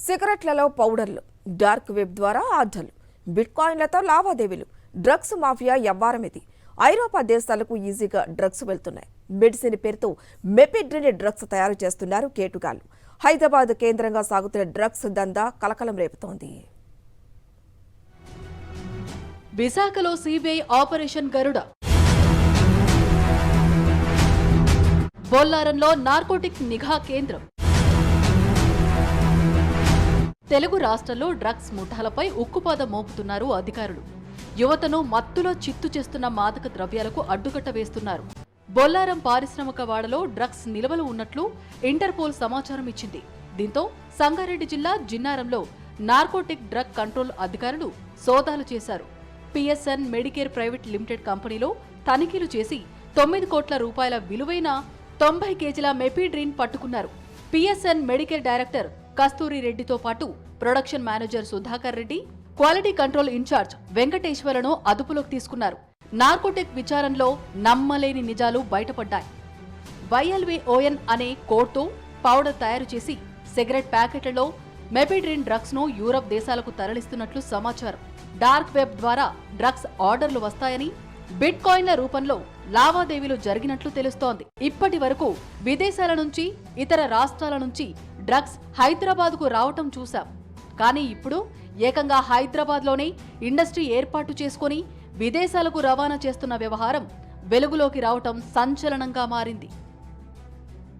సిగరెట్లలో పౌడర్లు, dark web ద్వారా ఆర్డర్లు, బిట్కాయిన్లతో లావాదేవీలు, డ్రగ్స్ మాఫియా వ్యవహారం ఇది. ఐరోపా దేశాలకు ఈజీగా డ్రగ్స్ వెళ్తున్నాయి. మెడిసిన్ పేరుతో మెపిడ్రిన్ డ్రగ్స్ తయారు చేస్తున్నారు కేటుగాళ్లు. హైదరాబాద్ కేంద్రంగా సాగుతున్న డ్రగ్స్ దందా కలకలం రేపుతోంది. విశాఖలో సిబిఐ ఆపరేషన్ గరుడ, బొల్లారంలో నార్కోటిక్ నిఘా కేంద్రం. తెలుగు రాష్ట్రాల్లో డ్రగ్స్ ముఠాలపై ఉక్కుపాదం మోపుతున్నారు అధికారులు. యువతను మత్తులో చిత్తు చేస్తున్న మాదక ద్రవ్యాలకు అడ్డుకట్ట వేస్తున్నారు. బొల్లారం పారిశ్రామిక వాడలో డ్రగ్స్ నిల్వలు ఉన్నట్లు ఇంటర్పోల్ సమాచారం ఇచ్చింది. దీంతో సంగారెడ్డి జిల్లా జిన్నారంలో నార్కోటిక్ డ్రగ్ కంట్రోల్ అధికారులు సోదాలు చేశారు. పిఎస్ఎన్ మెడికేర్ ప్రైవేట్ లిమిటెడ్ కంపెనీలో తనిఖీలు చేసి 9 కోట్ల రూపాయల విలువైన 90 కేజీల మెపిడ్రిన్ పట్టుకున్నారు. పిఎస్ఎన్ మెడికేర్ డైరెక్టర్ కస్తూరి రెడ్డితో పాటు production manager Sudhakar Reddy, quality control incharge వెంకటేశ్వరను అదుపులోకి తీసుకున్నారు. నార్కోటిక్ విచారణలో నమ్మలేని నిజాలు బయటపడ్డాయి. YLVON అనే కోడ్తో పౌడర్ తయారు చేసి సిగరెట్ ప్యాకెట్లలో మెపిడ్రిన్ డ్రగ్స్ ను యూరప్ దేశాలకు తరలిస్తున్నట్లు సమాచారం. డార్క్ వెబ్ ద్వారా డ్రగ్స్ ఆర్డర్లు వస్తాయని, బిట్ కాయిన్ల రూపంలో లావాదేవీలు జరిగినట్లు తెలుస్తోంది. ఇప్పటి వరకు విదేశాల నుంచి, ఇతర రాష్ట్రాల నుంచి డ్రగ్స్ హైదరాబాద్కు రావటం చూశాం. కానీ ఇప్పుడు ఏకంగా హైదరాబాద్లోనే ఇండస్ట్రీ ఏర్పాటు చేసుకుని విదేశాలకు రవాణా చేస్తున్న వ్యవహారం వెలుగులోకి రావటం సంచలనంగా మారింది.